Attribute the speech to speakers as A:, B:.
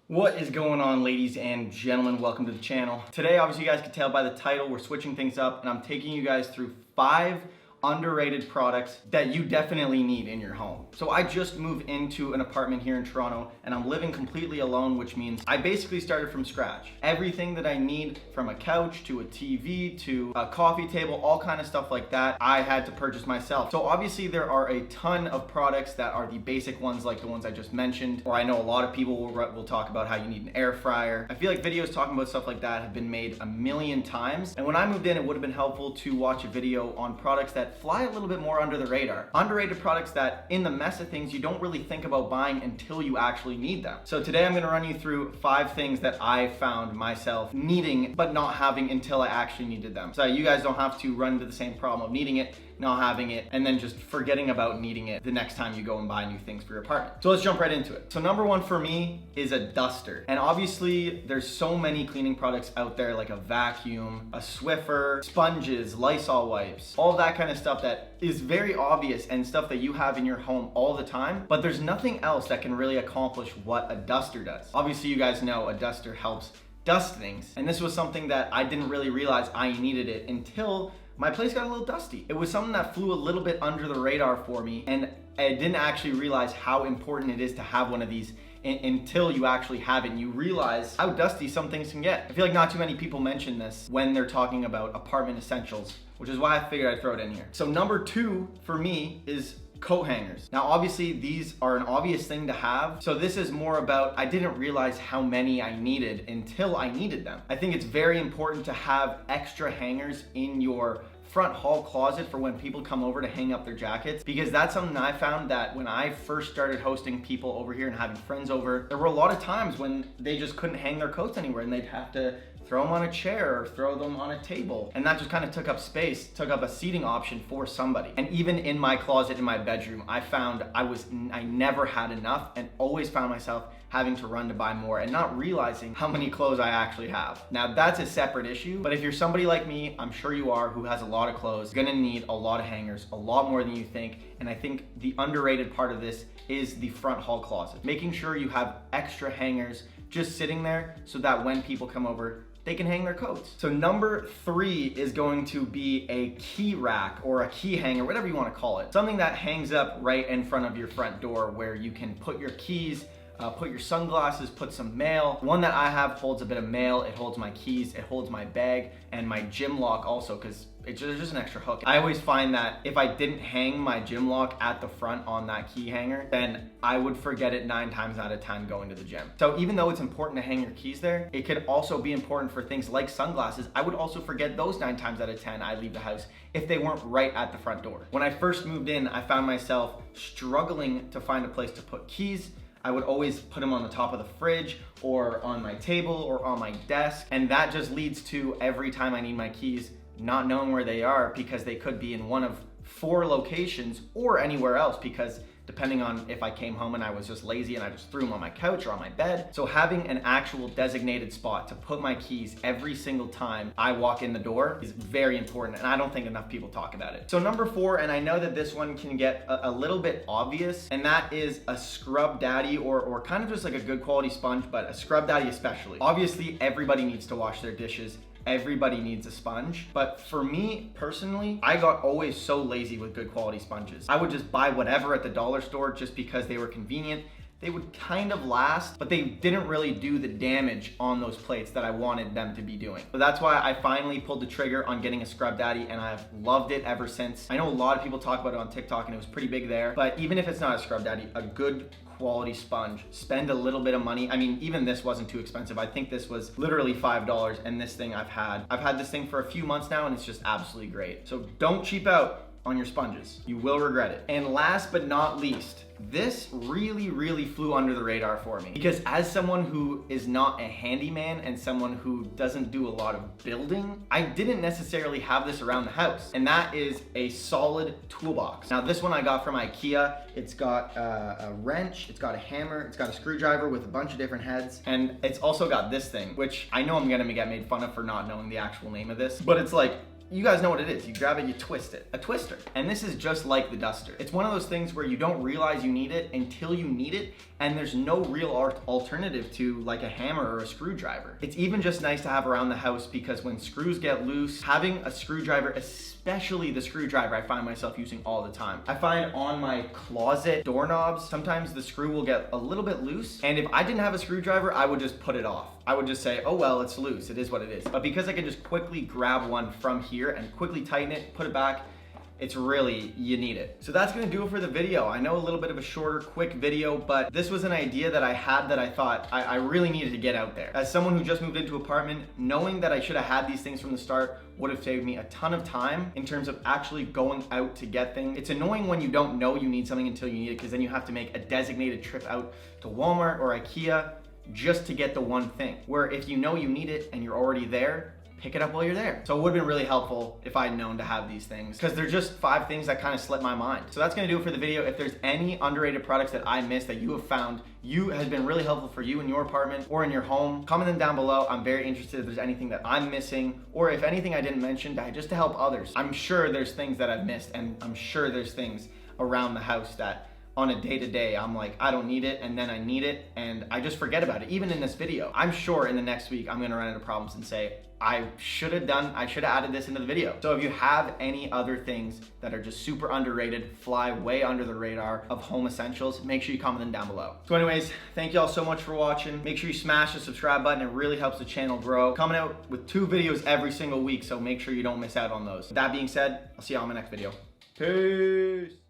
A: What is going on, ladies and gentlemen? Welcome to the channel. Today, obviously you guys can tell by the title, we're switching things up and I'm taking you guys through 5 underrated products that you definitely need in your home. So I just moved into an apartment here in Toronto and I'm living completely alone, which means I basically started from scratch. Everything that I need, from a couch to a TV to a coffee table, all kind of stuff like that, I had to purchase myself. So obviously there are a ton of products that are the basic ones like the ones I just mentioned, or I know a lot of people will talk about how you need an air fryer. I feel like videos talking about stuff like that have been made a million times. And when I moved in, it would have been helpful to watch a video on products that fly a little bit more under the radar. Underrated products that in the mess of things you don't really think about buying until you actually need them. So today I'm gonna run you through 5 things that I found myself needing but not having until I actually needed them. So you guys don't have to run into the same problem of needing it, not having it, and then just forgetting about needing it the next time you go and buy new things for your apartment. So let's jump right into it. So number 1 for me is a duster. And obviously there's so many cleaning products out there like a vacuum, a Swiffer, sponges, Lysol wipes, all that kind of stuff that is very obvious and stuff that you have in your home all the time, but there's nothing else that can really accomplish what a duster does. Obviously you guys know a duster helps dust things, and this was something that I didn't really realize I needed it until my place got a little dusty. It was something that flew a little bit under the radar for me, and I didn't actually realize how important it is to have one of these until you actually have it and you realize how dusty some things can get. I feel like not too many people mention this when they're talking about apartment essentials, which is why I figured I'd throw it in here. So number 2 for me is coat hangers. Now obviously these are an obvious thing to have, so this is more about I didn't realize how many I needed until I needed them. I think it's very important to have extra hangers in your front hall closet for when people come over to hang up their jackets, because that's something I found that when I first started hosting people over here and having friends over, there were a lot of times when they just couldn't hang their coats anywhere and they'd have to throw them on a chair or throw them on a table. And that just kind of took up space, took up a seating option for somebody. And even in my closet in my bedroom, I found I never had enough and always found myself having to run to buy more and not realizing how many clothes I actually have. Now that's a separate issue, but if you're somebody like me, I'm sure you are, who has a lot of clothes, you're gonna need a lot of hangers, a lot more than you think. And I think the underrated part of this is the front hall closet. Making sure you have extra hangers just sitting there so that when people come over, they can hang their coats. So number 3 is going to be a key rack or a key hanger, whatever you want to call it. Something that hangs up right in front of your front door where you can put your keys, put your sunglasses, put some mail. One that I have holds a bit of mail, it holds my keys, it holds my bag, and my gym lock also, because it's just an extra hook. I always find that if I didn't hang my gym lock at the front on that key hanger, then I would forget it 9 times out of 10 going to the gym. So even though it's important to hang your keys there, it could also be important for things like sunglasses. I would also forget those 9 times out of 10 I leave the house if they weren't right at the front door. When I first moved in, I found myself struggling to find a place to put keys. I would always put them on the top of the fridge or on my table or on my desk. And that just leads to every time I need my keys, not knowing where they are because they could be in one of 4 locations or anywhere else, because depending on if I came home and I was just lazy and I just threw them on my couch or on my bed. So having an actual designated spot to put my keys every single time I walk in the door is very important, and I don't think enough people talk about it. So number 4, and I know that this one can get a little bit obvious, and that is a Scrub Daddy or kind of just like a good quality sponge, but a Scrub Daddy especially. Obviously everybody needs to wash their dishes. Everybody needs a sponge, but for me personally, I got always so lazy with good quality sponges. I would just buy whatever at the dollar store just because they were convenient. They would kind of last, but they didn't really do the damage on those plates that I wanted them to be doing. So that's why I finally pulled the trigger on getting a Scrub Daddy, and I've loved it ever since. I know a lot of people talk about it on TikTok and it was pretty big there, but even if it's not a Scrub Daddy, a good quality sponge, spend a little bit of money. I mean, even this wasn't too expensive. I think this was literally $5, and this thing I've had this thing for a few months now, and it's just absolutely great. So don't cheap out on your sponges. You will regret it. And last but not least, this really flew under the radar for me, because as someone who is not a handyman and someone who doesn't do a lot of building, I didn't necessarily have this around the house, and that is a solid toolbox. Now this one I got from IKEA. It's got a wrench, it's got a hammer, it's got a screwdriver with a bunch of different heads, and it's also got this thing, which I know I'm gonna get made fun of for not knowing the actual name of this, but it's like you guys know what it is. You grab it, you twist it. A twister. And this is just like the duster. It's one of those things where you don't realize you need it until you need it, and there's no real alternative to like a hammer or a screwdriver. It's even just nice to have around the house because when screws get loose, having a screwdriver, especially the screwdriver I find myself using all the time. I find on my closet doorknobs, sometimes the screw will get a little bit loose, and if I didn't have a screwdriver, I would just put it off. I would just say, oh well, it's loose, it is what it is. But because I can just quickly grab one from here and quickly tighten it, put it back, it's really, you need it. So that's gonna do it for the video. I know a little bit of a shorter, quick video, but this was an idea that I had that I thought I really needed to get out there. As someone who just moved into an apartment, knowing that I should have had these things from the start would have saved me a ton of time in terms of actually going out to get things. It's annoying when you don't know you need something until you need it, because then you have to make a designated trip out to Walmart or IKEA just to get the one thing. Where if you know you need it and you're already there, pick it up while you're there. So it would have been really helpful if I'd known to have these things, because they're just 5 things that kind of slipped my mind. So that's gonna do it for the video. If there's any underrated products that I missed that you have found has been really helpful for you in your apartment or in your home, comment them down below. I'm very interested if there's anything that I'm missing, or if anything I didn't mention, just to help others. I'm sure there's things that I've missed, and I'm sure there's things around the house that on a day-to-day, I'm like, I don't need it, and then I need it, and I just forget about it, even in this video. I'm sure in the next week, I'm gonna run into problems and say, I should have added this into the video. So if you have any other things that are just super underrated, fly way under the radar of home essentials, make sure you comment them down below. So anyways, thank you all so much for watching. Make sure you smash the subscribe button. It really helps the channel grow. Coming out with 2 videos every single week, so make sure you don't miss out on those. With that being said, I'll see you all in my next video. Peace.